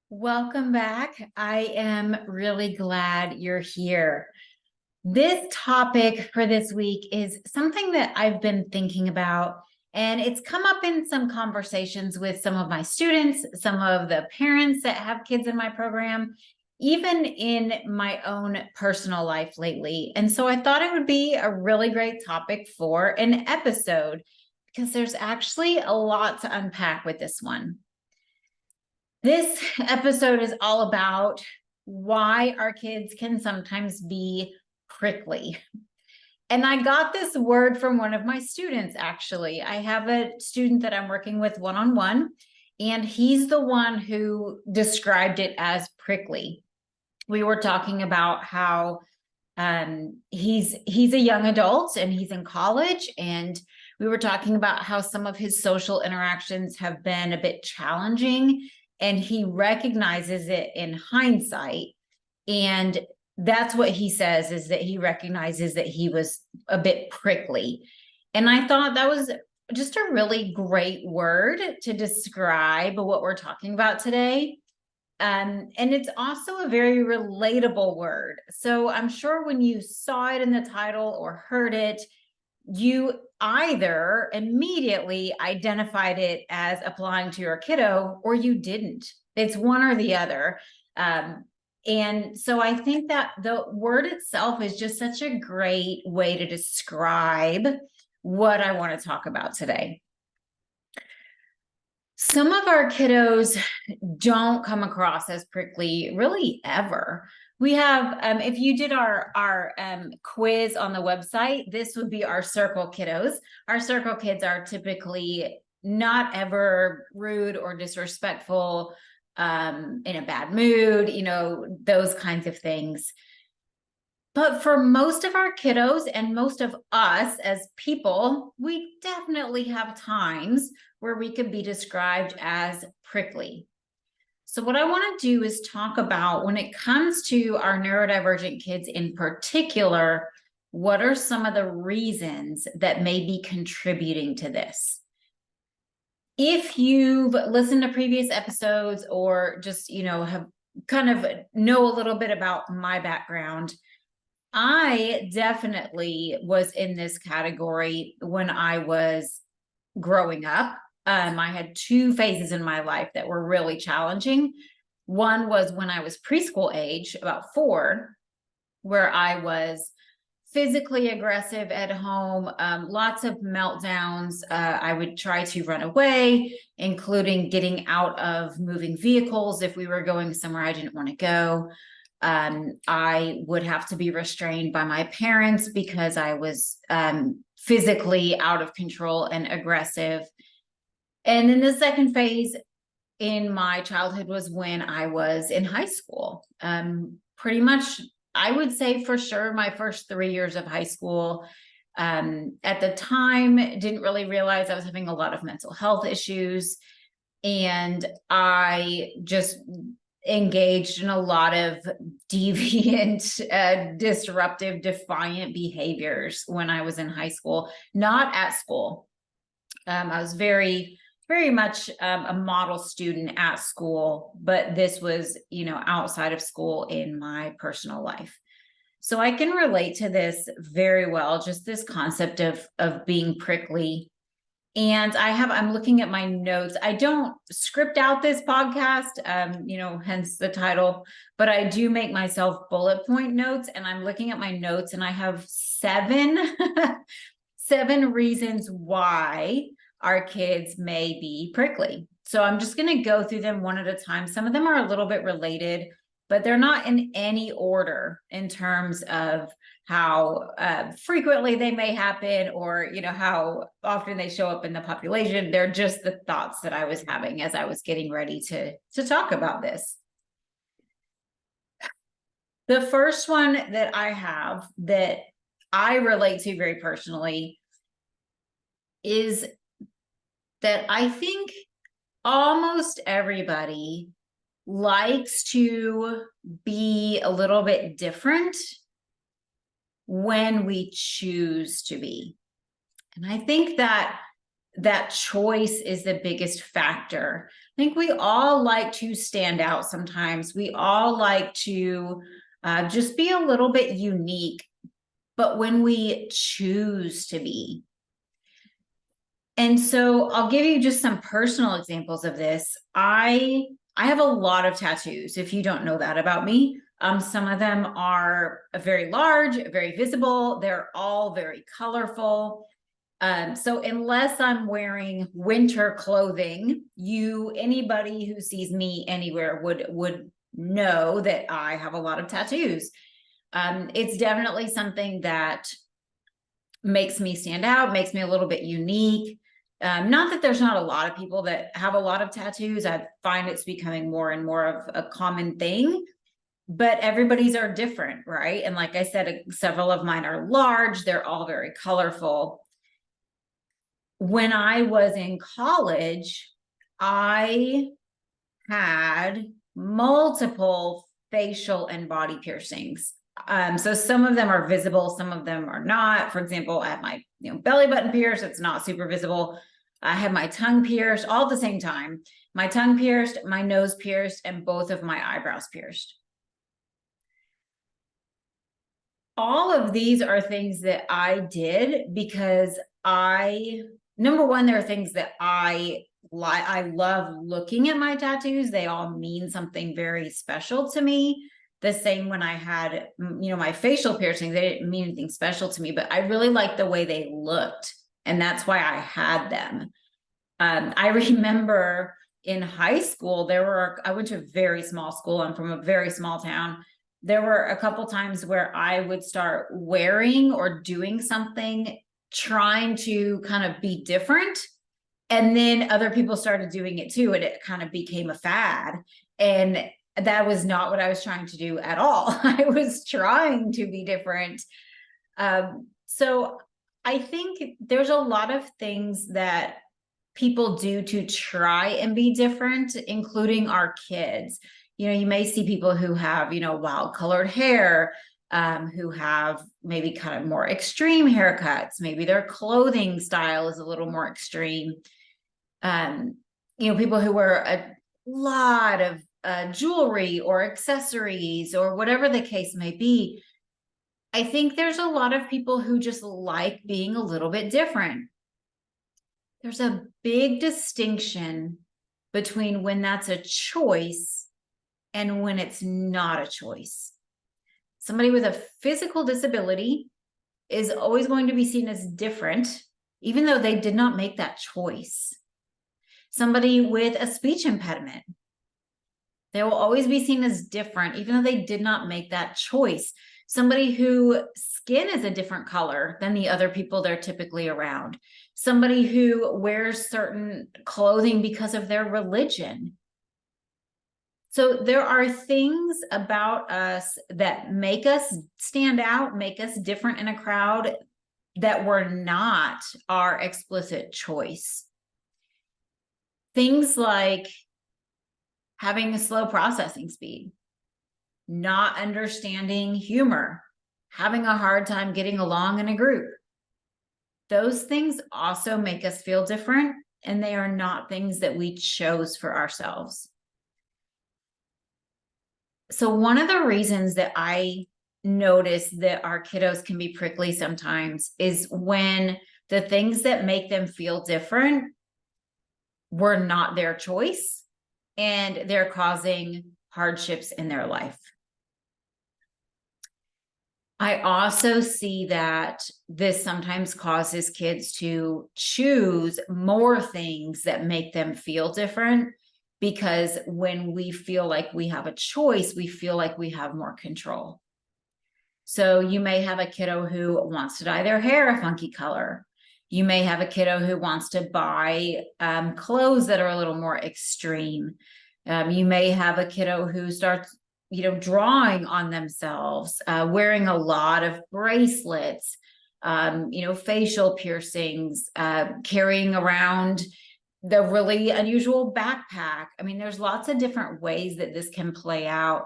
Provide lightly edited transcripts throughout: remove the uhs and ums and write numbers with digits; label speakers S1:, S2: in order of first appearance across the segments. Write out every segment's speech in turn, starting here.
S1: Welcome back. I am really glad you're here. This topic for this week is something that I've been thinking about, and it's come up in some conversations with some of my students, some of the parents that have kids in my program, even in my own personal life lately. And so I thought it would be a really great topic for an episode because there's actually a lot to unpack with this one. This episode is all about why our kids can sometimes be prickly. And I got this word from one of my students, actually. I have a student that I'm working with one-on-one, and he's the one who described it as prickly. We were talking about how he's a young adult and he's in college, and we were talking about how some of his social interactions have been a bit challenging, and he recognizes it in hindsight. And that's what he says, is that he recognizes that he was a bit prickly. And I thought that was just a really great word to describe what we're talking about today. And it's also a very relatable word. So I'm sure when you saw it in the title or heard it, you either immediately identified it as applying to your kiddo or you didn't. It's one or the other. And so I think that the word itself is just such a great way to describe what I want to talk about today. Some of our kiddos don't come across as prickly really ever. We have, if you did our quiz on the website, this would be our circle kiddos. Our circle kids are typically not ever rude or disrespectful, in a bad mood, those kinds of things. But for most of our kiddos and most of us as people, we definitely have times where we could be described as prickly. So what I want to do is talk about, when it comes to our neurodivergent kids in particular, what are some of the reasons that may be contributing to this? If you've listened to previous episodes or just, have kind of know a little bit about my background, I definitely was in this category when I was growing up. I had two phases in my life that were really challenging. One was when I was preschool age, about 4, where I was physically aggressive at home, lots of meltdowns. I would try to run away, including getting out of moving vehicles if we were going somewhere I didn't want to go. I would have to be restrained by my parents because I was physically out of control and aggressive. And then the second phase in my childhood was when I was in high school. Pretty much, I would say for sure, my first 3 years of high school. At the time, didn't really realize I was having a lot of mental health issues. And I just engaged in a lot of deviant, disruptive, defiant behaviors when I was in high school, not at school. I was very much a model student at school, but this was, outside of school in my personal life. So I can relate to this very well, just this concept of being prickly. And I'm looking at my notes. I don't script out this podcast, hence the title, but I do make myself bullet point notes, and I'm looking at my notes, and I have 7 reasons why our kids may be prickly. So I'm just going to go through them one at a time. Some of them are a little bit related, but they're not in any order in terms of how frequently they may happen, or how often they show up in the population. They're just the thoughts that I was having as I was getting ready to talk about this. The first one that I have that I relate to very personally is that I think almost everybody likes to be a little bit different when we choose to be. And I think that that choice is the biggest factor. I think we all like to stand out sometimes. We all like to just be a little bit unique, but when we choose to be. And so I'll give you just some personal examples of this. I have a lot of tattoos, if you don't know that about me. Some of them are very large, very visible. They're all very colorful. So unless I'm wearing winter clothing, anybody who sees me anywhere would know that I have a lot of tattoos. It's definitely something that makes me stand out, makes me a little bit unique. Not that there's not a lot of people that have a lot of tattoos. I find it's becoming more and more of a common thing, but everybody's are different, right? And like I said, several of mine are large. They're all very colorful. When I was in college, I had multiple facial and body piercings. So some of them are visible, some of them are not. For example, I have my belly button pierced. It's not super visible. I have my tongue pierced all at the same time. My tongue pierced, my nose pierced, and both of my eyebrows pierced. All of these are things that I did because number one, there are things that I love looking at my tattoos. They all mean something very special to me. The same when I had, my facial piercings, they didn't mean anything special to me, but I really liked the way they looked. And that's why I had them. I remember in high school, I went to a very small school. I'm from a very small town. There were a couple times where I would start wearing or doing something, trying to kind of be different. And then other people started doing it too. And it kind of became a fad. And that was not what I was trying to do at all. I was trying to be different. So I think there's a lot of things that people do to try and be different, including our kids. You may see people who have, wild colored hair, who have maybe kind of more extreme haircuts. Maybe their clothing style is a little more extreme. People who wear a lot of jewelry or accessories or whatever the case may be. I think there's a lot of people who just like being a little bit different. There's a big distinction between when that's a choice and when it's not a choice. Somebody with a physical disability is always going to be seen as different, even though they did not make that choice. Somebody with a speech impediment, they will always be seen as different, even though they did not make that choice. Somebody whose skin is a different color than the other people they're typically around. Somebody who wears certain clothing because of their religion. So there are things about us that make us stand out, make us different in a crowd that were not our explicit choice. Things like having a slow processing speed, not understanding humor, having a hard time getting along in a group. Those things also make us feel different, and they are not things that we chose for ourselves. So one of the reasons that I notice that our kiddos can be prickly sometimes is when the things that make them feel different were not their choice, and they're causing hardships in their life. I also see that this sometimes causes kids to choose more things that make them feel different, because when we feel like we have a choice, we feel like we have more control. So you may have a kiddo who wants to dye their hair a funky color. You may have a kiddo who wants to buy clothes that are a little more extreme. You may have a kiddo who starts, drawing on themselves, wearing a lot of bracelets, facial piercings, carrying around the really unusual backpack. I mean, there's lots of different ways that this can play out.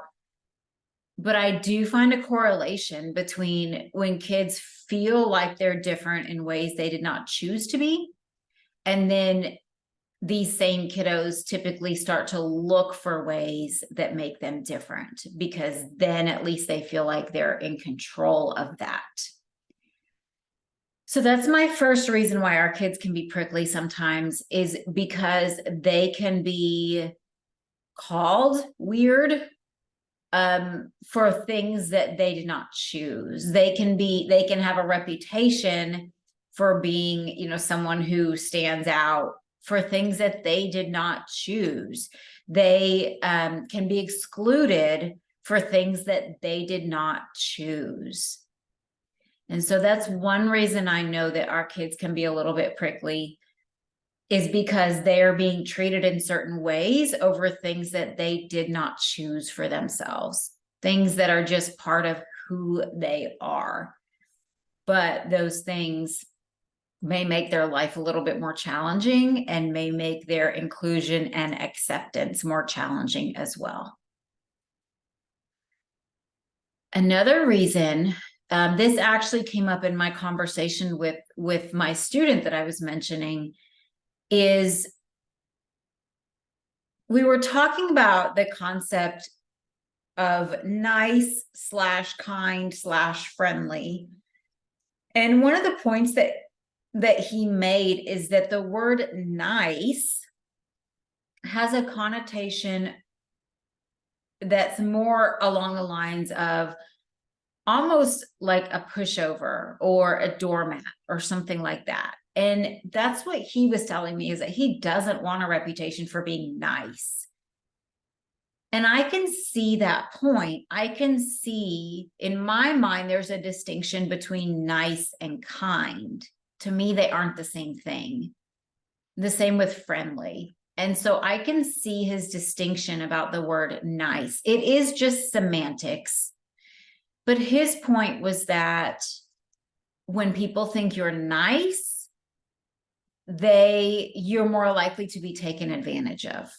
S1: But I do find a correlation between when kids feel like they're different in ways they did not choose to be, And then these same kiddos typically start to look for ways that make them different, because then at least they feel like they're in control of that. So that's my first reason why our kids can be prickly sometimes, is because they can be called weird for things that they did not choose. They can have a reputation for being, someone who stands out for things that they did not choose. They can be excluded for things that they did not choose. And so that's one reason I know that our kids can be a little bit prickly, is because they are being treated in certain ways over things that they did not choose for themselves, things that are just part of who they are. But those things may make their life a little bit more challenging, and may make their inclusion and acceptance more challenging as well. Another reason, this actually came up in my conversation with my student that I was mentioning, is we were talking about the concept of nice / kind / friendly. And one of the points that he made is that the word nice has a connotation that's more along the lines of almost like a pushover or a doormat or something like that. And that's what he was telling me, is that he doesn't want a reputation for being nice. And I can see that point. I can see, in my mind, there's a distinction between nice and kind. To me, they aren't the same thing. The same with friendly. And so I can see his distinction about the word nice. It is just semantics. But his point was that when people think you're nice, you're more likely to be taken advantage of.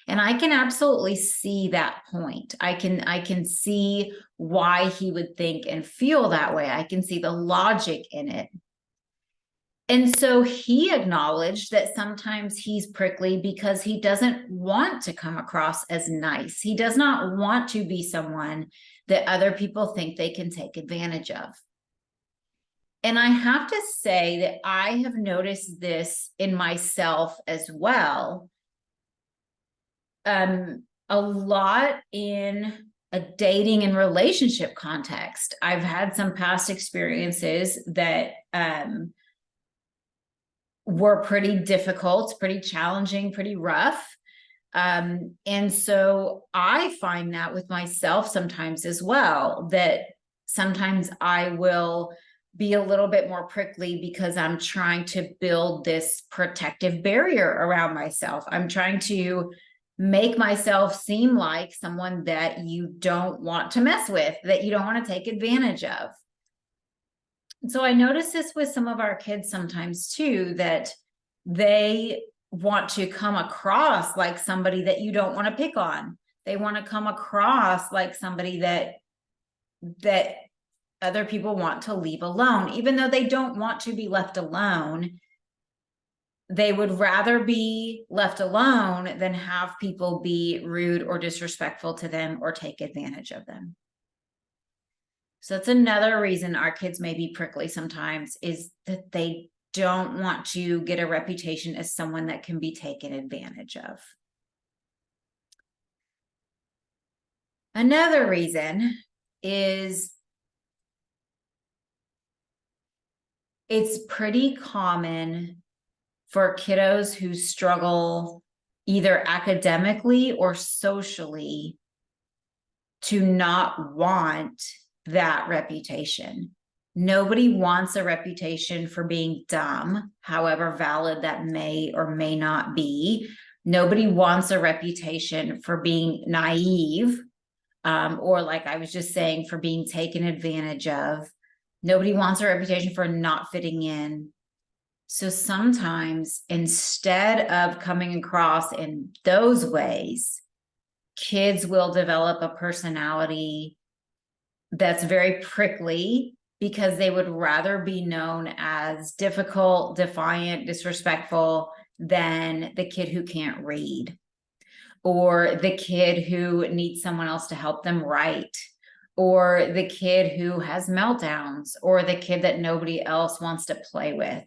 S1: And I can absolutely see that point. I can see why he would think and feel that way. I can see the logic in it. And so he acknowledged that sometimes he's prickly because he doesn't want to come across as nice. He does not want to be someone that other people think they can take advantage of. And I have to say that I have noticed this in myself as well. A lot in a dating and relationship context. I've had some past experiences that were pretty difficult, pretty challenging, pretty rough. And so I find that with myself sometimes as well, that sometimes I will be a little bit more prickly because I'm trying to build this protective barrier around myself. I'm trying to make myself seem like someone that you don't want to mess with, that you don't want to take advantage of. And so I notice this with some of our kids sometimes too, that they want to come across like somebody that you don't want to pick on. They want to come across like somebody that other people want to leave alone, even though they don't want to be left alone. They would rather be left alone than have people be rude or disrespectful to them or take advantage of them. So that's another reason our kids may be prickly sometimes, is that they don't want to get a reputation as someone that can be taken advantage of. Another reason is it's pretty common for kiddos who struggle either academically or socially to not want that reputation. Nobody wants a reputation for being dumb, however valid that may or may not be. Nobody wants a reputation for being naive, or like I was just saying, for being taken advantage of. Nobody wants a reputation for not fitting in. So sometimes, instead of coming across in those ways, kids will develop a personality that's very prickly because they would rather be known as difficult, defiant, disrespectful than the kid who can't read, or the kid who needs someone else to help them write, or the kid who has meltdowns, or the kid that nobody else wants to play with.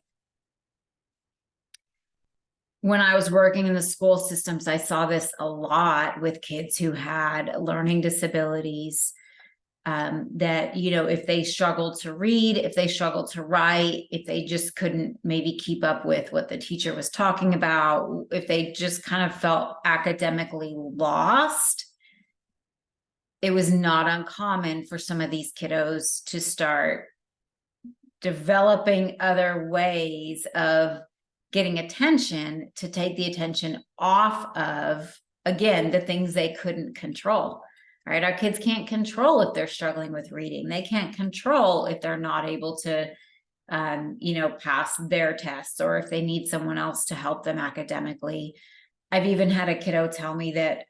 S1: When I was working in the school systems, I saw this a lot with kids who had learning disabilities, that, if they struggled to read, if they struggled to write, if they just couldn't maybe keep up with what the teacher was talking about, if they just kind of felt academically lost, it was not uncommon for some of these kiddos to start developing other ways of getting attention, to take the attention off of, again, the things they couldn't control. Right? Our kids can't control if they're struggling with reading. They can't control if they're not able to, pass their tests, or if they need someone else to help them academically. I've even had a kiddo tell me that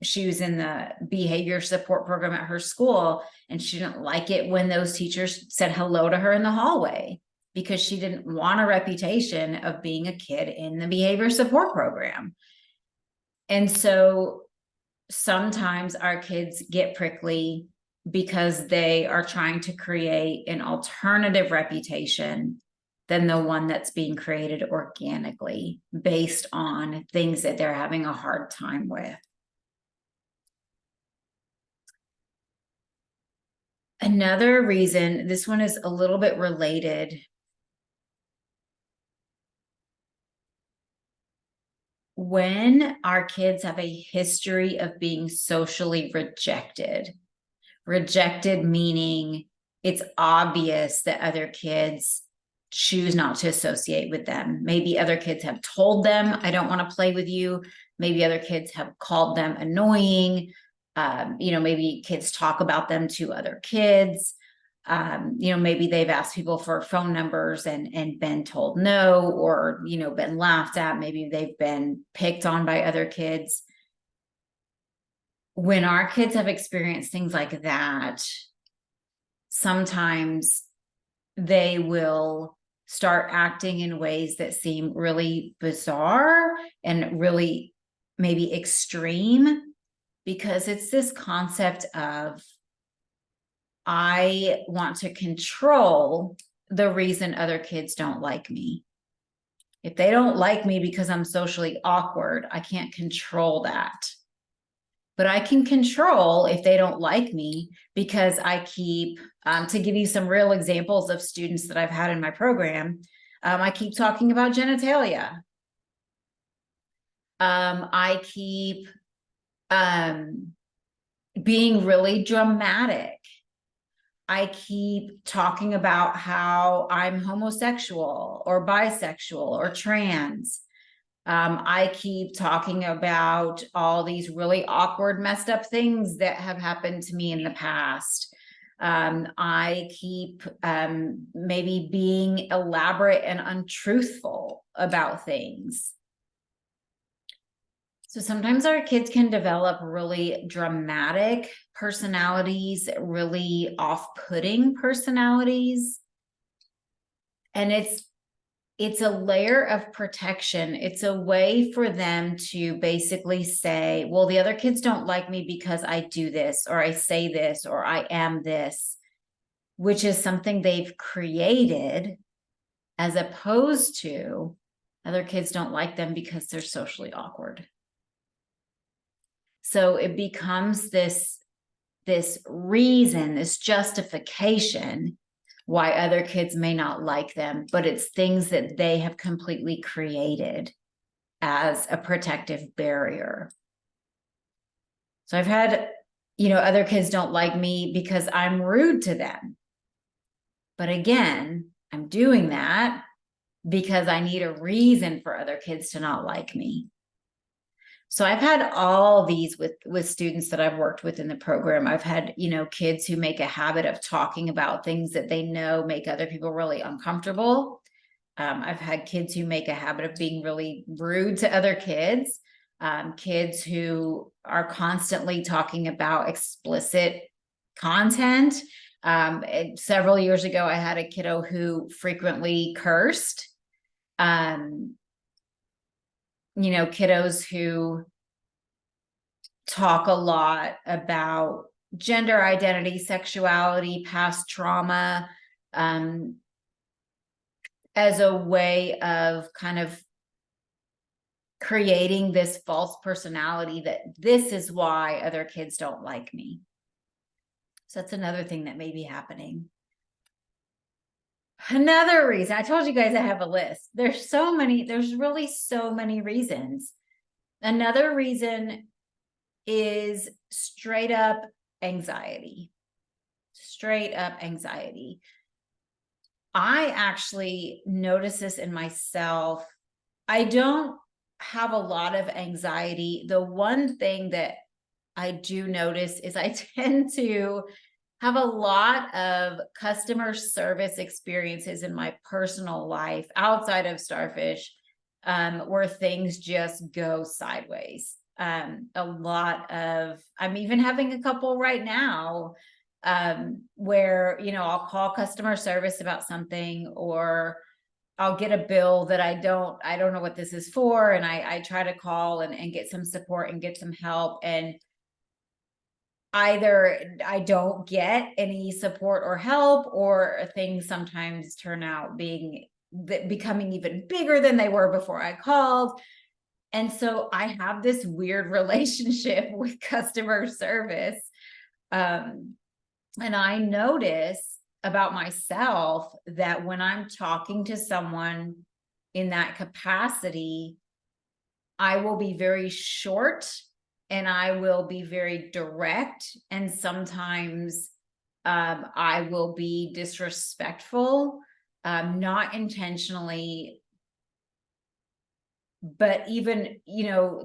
S1: she was in the behavior support program at her school, and she didn't like it when those teachers said hello to her in the hallway, because she didn't want a reputation of being a kid in the behavior support program. And so sometimes our kids get prickly because they are trying to create an alternative reputation than the one that's being created organically based on things that they're having a hard time with. Another reason, this one is a little bit related. When our kids have a history of being socially rejected meaning it's obvious that other kids choose not to associate with them. Maybe other kids have told them, I don't want to play with you. Maybe other kids have called them annoying. Maybe kids talk about them to other kids. Maybe they've asked people for phone numbers and been told no, or, been laughed at. Maybe they've been picked on by other kids. When our kids have experienced things like that, sometimes they will start acting in ways that seem really bizarre and really maybe extreme, because it's this concept of, I want to control the reason other kids don't like me. If they don't like me because I'm socially awkward, I can't control that. But I can control if they don't like me because I keep, to give you some real examples of students that I've had in my program, I keep talking about genitalia. I keep being really dramatic. I keep talking about how I'm homosexual or bisexual or trans. I keep talking about all these really awkward, messed up things that have happened to me in the past. I keep maybe being elaborate and untruthful about things. So sometimes our kids can develop really dramatic personalities, really off-putting personalities. And it's a layer of protection. It's a way for them to basically say, well, the other kids don't like me because I do this, or I say this, or I am this, which is something they've created, as opposed to other kids don't like them because they're socially awkward. So it becomes this reason, this justification why other kids may not like them, but it's things that they have completely created as a protective barrier. So I've had, other kids don't like me because I'm rude to them. But again, I'm doing that because I need a reason for other kids to not like me. So I've had all these with students that I've worked with in the program. I've had, kids who make a habit of talking about things that they know make other people really uncomfortable. I've had kids who make a habit of being really rude to other kids, kids who are constantly talking about explicit content, Several years ago, I had a kiddo who frequently cursed. Kiddos who talk a lot about gender identity, sexuality, past trauma, as a way of kind of creating this false personality that this is why other kids don't like me. So that's another thing that may be happening. Another reason, I told you guys I have a list. There's really so many reasons. Another reason is straight up anxiety. Straight up anxiety. I actually notice this in myself. I don't have a lot of anxiety. The one thing that I do notice is I tend to have a lot of customer service experiences in my personal life outside of Starfish, where things just go sideways. I'm even having a couple right now, where, I'll call customer service about something, or I'll get a bill that I don't know what this is for. And I try to call and get some support and get some help. And either I don't get any support or help, or things sometimes turn out becoming even bigger than they were before I called. And so I have this weird relationship with customer service. And I notice about myself that when I'm talking to someone in that capacity, I will be very short and I will be very direct. And sometimes I will be disrespectful, not intentionally. But even,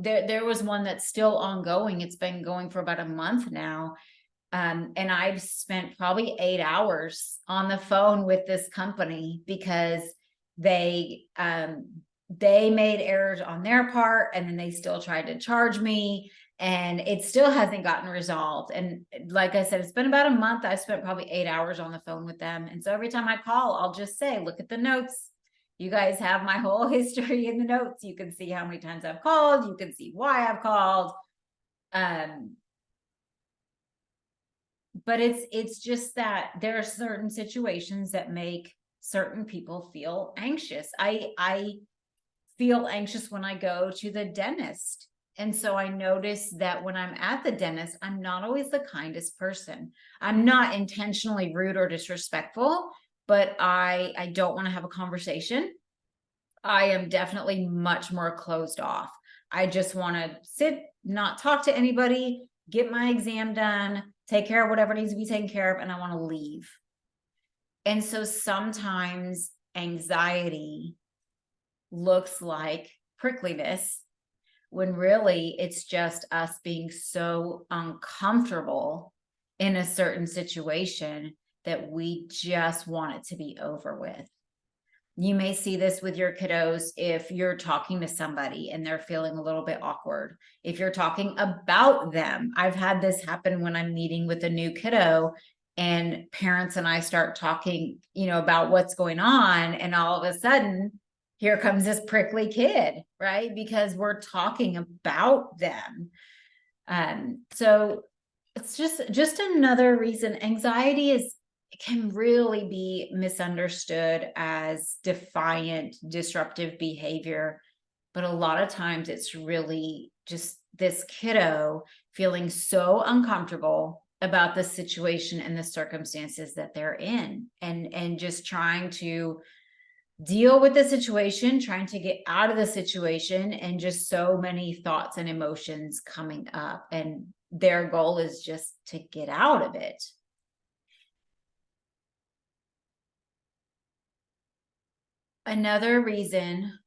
S1: there was one that's still ongoing. It's been going for about a month now. And I've spent probably 8 hours on the phone with this company because they made errors on their part, and then they still tried to charge me, and it still hasn't gotten resolved. And like I said, it's been about a month. I spent probably 8 hours on the phone with them. And so every time I call, I'll just say, look at the notes. You guys have my whole history in the notes. You can see how many times I've called. You can see why I've called. But it's just that there are certain situations that make certain people feel anxious. I feel anxious when I go to the dentist. And so I notice that when I'm at the dentist, I'm not always the kindest person. I'm not intentionally rude or disrespectful, but I don't want to have a conversation. I am definitely much more closed off. I just want to sit, not talk to anybody, get my exam done, take care of whatever needs to be taken care of, and I want to leave. And so sometimes anxiety looks like prickliness, when really it's just us being so uncomfortable in a certain situation that we just want it to be over with. You may see this with your kiddos if you're talking to somebody and they're feeling a little bit awkward. If you're talking about them, I've had this happen when I'm meeting with a new kiddo and parents and I start talking, about what's going on. And all of a sudden, here comes this prickly kid, right? Because we're talking about them. So it's just another reason. Anxiety can really be misunderstood as defiant, disruptive behavior. But a lot of times it's really just this kiddo feeling so uncomfortable about the situation and the circumstances that they're in, and just trying to deal with the situation, trying to get out of the situation, and just so many thoughts and emotions coming up. And their goal is just to get out of it. Another reason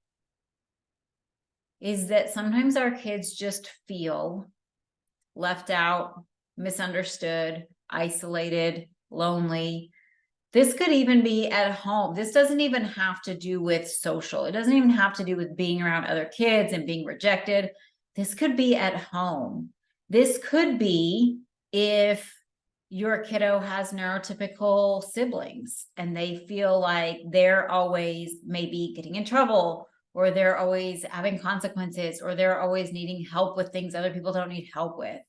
S1: is that sometimes our kids just feel left out, misunderstood, isolated, lonely. This could even be at home. This doesn't even have to do with social. It doesn't even have to do with being around other kids and being rejected. This could be at home. This could be if your kiddo has neurotypical siblings and they feel like they're always maybe getting in trouble, or they're always having consequences, or they're always needing help with things other people don't need help with.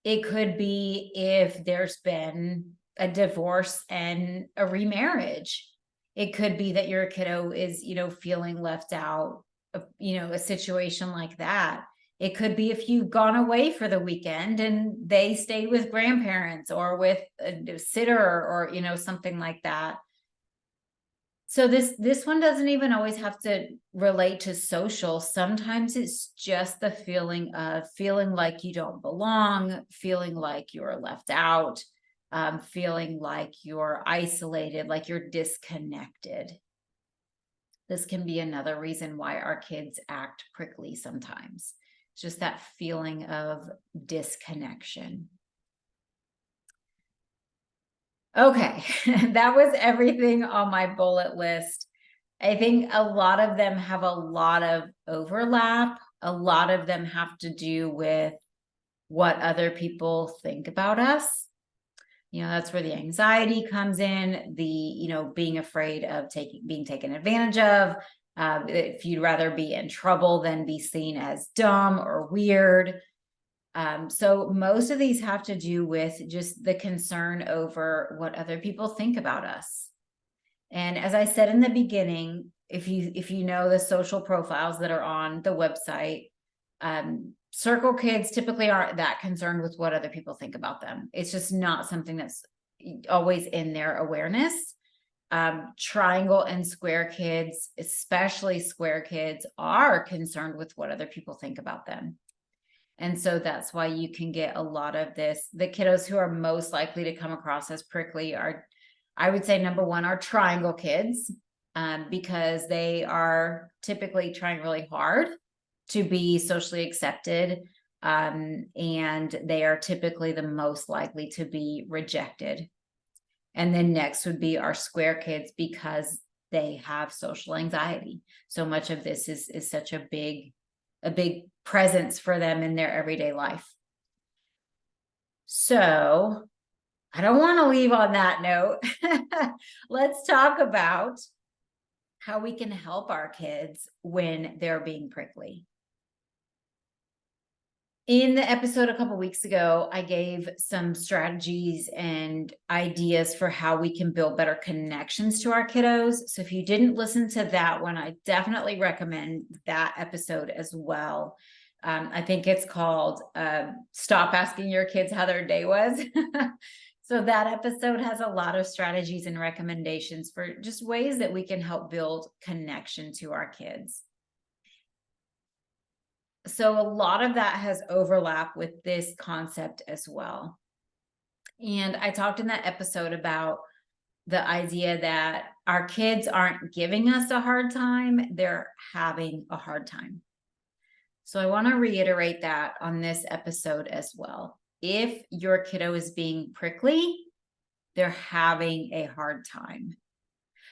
S1: It could be if there's been a divorce and a remarriage. It could be that your kiddo is, feeling left out, a situation like that. It could be if you've gone away for the weekend and they stayed with grandparents or with a sitter or, something like that. So this one doesn't even always have to relate to social. Sometimes it's just the feeling of feeling like you don't belong, feeling like you're left out, feeling like you're isolated, like you're disconnected. This can be another reason why our kids act prickly sometimes. It's just that feeling of disconnection. Okay, that was everything on my bullet list. I think a lot of them have a lot of overlap. A lot of them have to do with what other people think about us. That's where the anxiety comes in, the, being afraid of being taken advantage of. If you'd rather be in trouble than be seen as dumb or weird. So most of these have to do with just the concern over what other people think about us. And as I said in the beginning, if you know the social profiles that are on the website, circle kids typically aren't that concerned with what other people think about them. It's just not something that's always in their awareness. Triangle and square kids, especially square kids, are concerned with what other people think about them. And so that's why you can get a lot of this. The kiddos who are most likely to come across as prickly are, I would say, number one, are triangle kids, because they are typically trying really hard to be socially accepted. And they are typically the most likely to be rejected. And then next would be our square kids, because they have social anxiety. So much of this is such a big presence for them in their everyday life. So I don't want to leave on that note. Let's talk about how we can help our kids when they're being prickly. In the episode a couple weeks ago, I gave some strategies and ideas for how we can build better connections to our kiddos. So if you didn't listen to that one, I definitely recommend that episode as well. I think it's called Stop Asking Your Kids How Their Day Was. So that episode has a lot of strategies and recommendations for just ways that we can help build connection to our kids. So a lot of that has overlap with this concept as well. And I talked in that episode about the idea that our kids aren't giving us a hard time, they're having a hard time. So I want to reiterate that on this episode as well. If your kiddo is being prickly, they're having a hard time.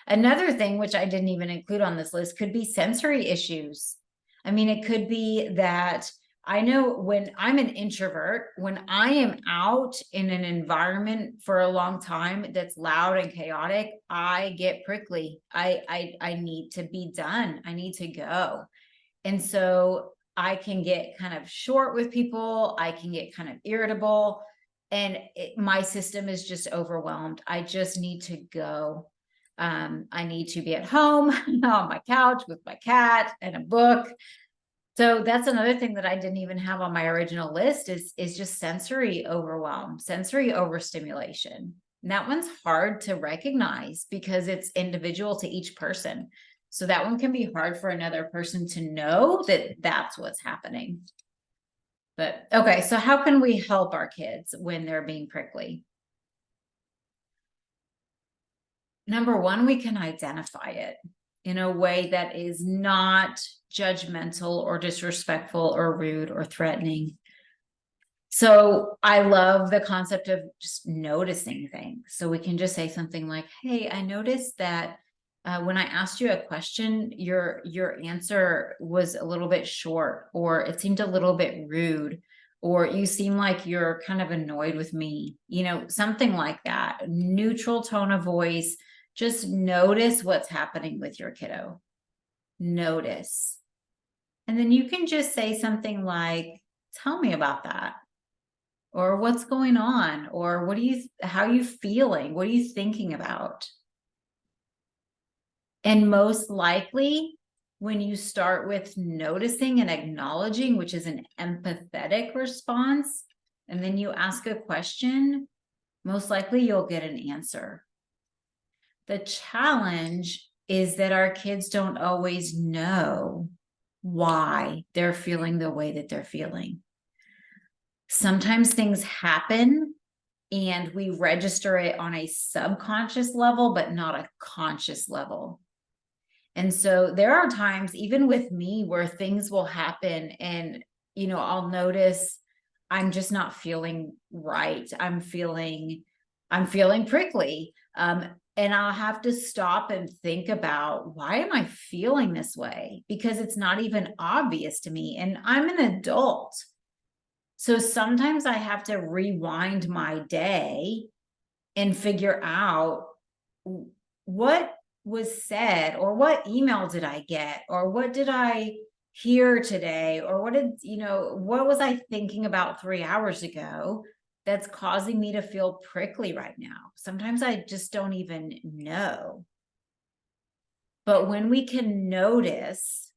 S1: Another thing, which I didn't even include on this list, could be sensory issues. I mean, it could be that I know when I'm an introvert, when I am out in an environment for a long time that's loud and chaotic, I get prickly. I need to be done. I need to go. And so I can get kind of short with people. I can get kind of irritable, and my system is just overwhelmed. I just need to go. I need to be at home on my couch with my cat and a book. So that's another thing that I didn't even have on my original list is just sensory overwhelm, sensory overstimulation. And that one's hard to recognize because it's individual to each person. So that one can be hard for another person to know that that's what's happening. But okay, so how can we help our kids when they're being prickly? Number one, we can identify it in a way that is not judgmental or disrespectful or rude or threatening. So I love the concept of just noticing things. So we can just say something like, hey, I noticed that when I asked you a question, your answer was a little bit short, or it seemed a little bit rude, or you seem like you're kind of annoyed with me, something like that. Neutral tone of voice. Just notice what's happening with your kiddo. Notice. And then you can just say something like, tell me about that. Or what's going on? Or how are you feeling? What are you thinking about? And most likely, when you start with noticing and acknowledging, which is an empathetic response, and then you ask a question, most likely you'll get an answer. The challenge is that our kids don't always know why they're feeling the way that they're feeling. Sometimes things happen and we register it on a subconscious level, but not a conscious level. And so there are times, even with me, where things will happen and, I'll notice I'm just not feeling right. I'm feeling prickly. And I'll have to stop and think about, why am I feeling this way? Because it's not even obvious to me. And I'm an adult. So sometimes I have to rewind my day and figure out what was said, or what email did I get, or what did I hear today, or what was I thinking about 3 hours ago that's causing me to feel prickly right now. Sometimes I just don't even know. But when we can notice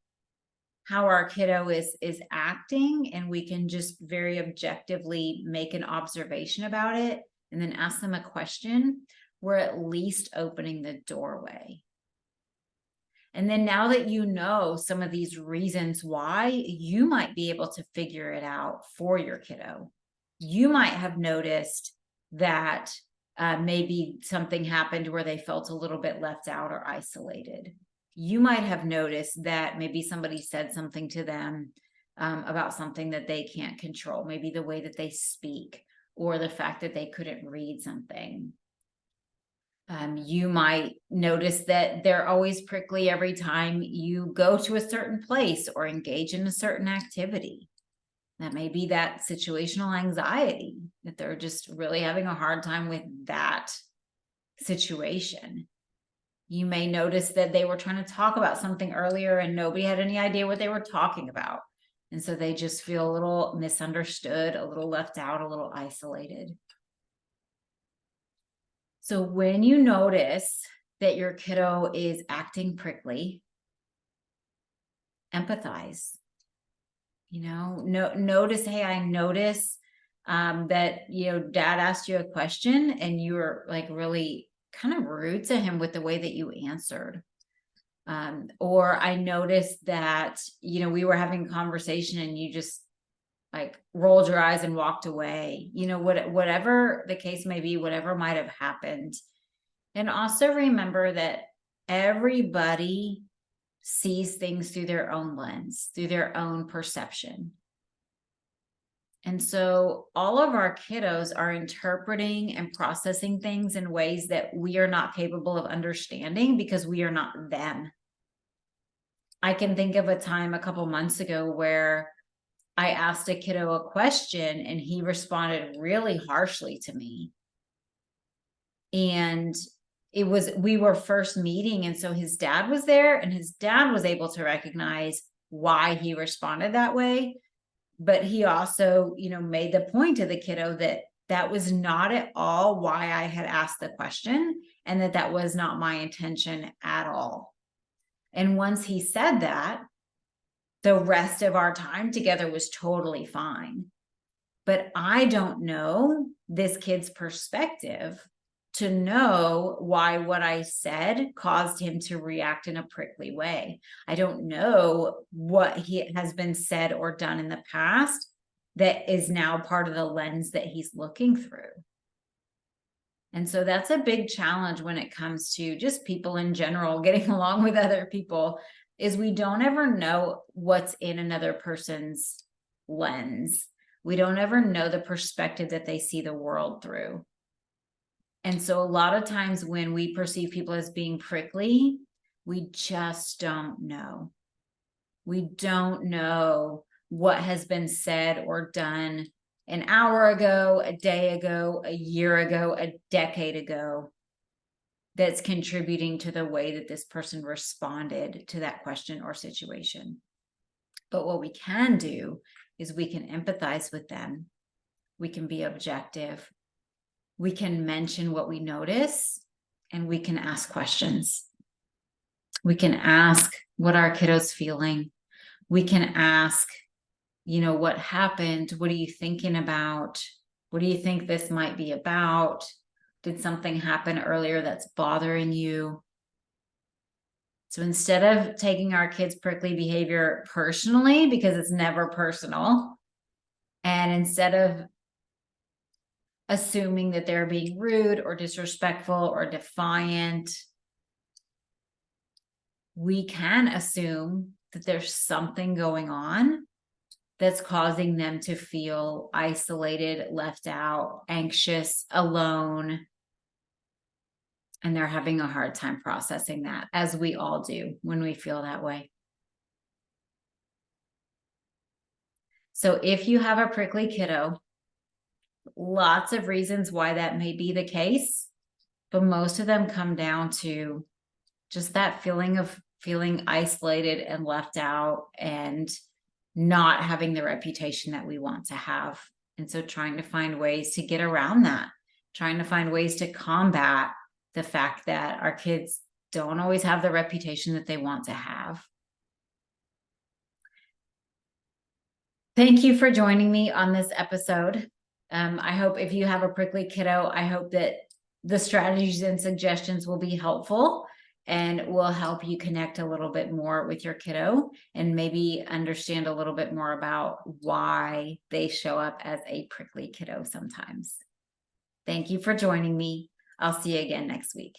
S1: how our kiddo is acting, and we can just very objectively make an observation about it and then ask them a question, we're at least opening the doorway. And then now that you know some of these reasons why, you might be able to figure it out for your kiddo. You might have noticed that maybe something happened where they felt a little bit left out or isolated. You might have noticed that maybe somebody said something to them about something that they can't control, maybe the way that they speak, or the fact that they couldn't read something. You might notice that they're always prickly every time you go to a certain place or engage in a certain activity. That may be that situational anxiety, that they're just really having a hard time with that situation. You may notice that they were trying to talk about something earlier and nobody had any idea what they were talking about. And so they just feel a little misunderstood, a little left out, a little isolated. So when you notice that your kiddo is acting prickly, empathize. Notice, hey, I notice that, dad asked you a question and you were like really kind of rude to him with the way that you answered. Or I noticed that, we were having a conversation and you just like rolled your eyes and walked away, whatever the case may be, whatever might have happened. And also remember that everybody sees things through their own lens, through their own perception. And so all of our kiddos are interpreting and processing things in ways that we are not capable of understanding because we are not them. I can think of a time a couple months ago where I asked a kiddo a question and he responded really harshly to me. And we were first meeting. And so his dad was there and his dad was able to recognize why he responded that way. But he also, made the point to the kiddo that was not at all why I had asked the question, and that was not my intention at all. And once he said that, the rest of our time together was totally fine. But I don't know this kid's perspective to know why what I said caused him to react in a prickly way. I don't know what he has been said or done in the past that is now part of the lens that he's looking through. And so that's a big challenge when it comes to just people in general, getting along with other people, is we don't ever know what's in another person's lens. We don't ever know the perspective that they see the world through. And so a lot of times when we perceive people as being prickly, we just don't know. We don't know what has been said or done an hour ago, a day ago, a year ago, a decade ago, that's contributing to the way that this person responded to that question or situation. But what we can do is we can empathize with them. We can be objective. We can mention what we notice, and we can ask questions. We can ask what our kiddo's feeling. We can ask, what happened? What are you thinking about? What do you think this might be about? Did something happen earlier that's bothering you? So instead of taking our kids' prickly behavior personally, because it's never personal, and instead of assuming that they're being rude or disrespectful or defiant, we can assume that there's something going on that's causing them to feel isolated, left out, anxious, alone. And they're having a hard time processing that, as we all do when we feel that way. So if you have a prickly kiddo, lots of reasons why that may be the case, but most of them come down to just that feeling of feeling isolated and left out and not having the reputation that we want to have. And so trying to find ways to get around that, trying to find ways to combat the fact that our kids don't always have the reputation that they want to have. Thank you for joining me on this episode. I hope if you have a prickly kiddo, I hope that the strategies and suggestions will be helpful and will help you connect a little bit more with your kiddo and maybe understand a little bit more about why they show up as a prickly kiddo sometimes. Thank you for joining me. I'll see you again next week.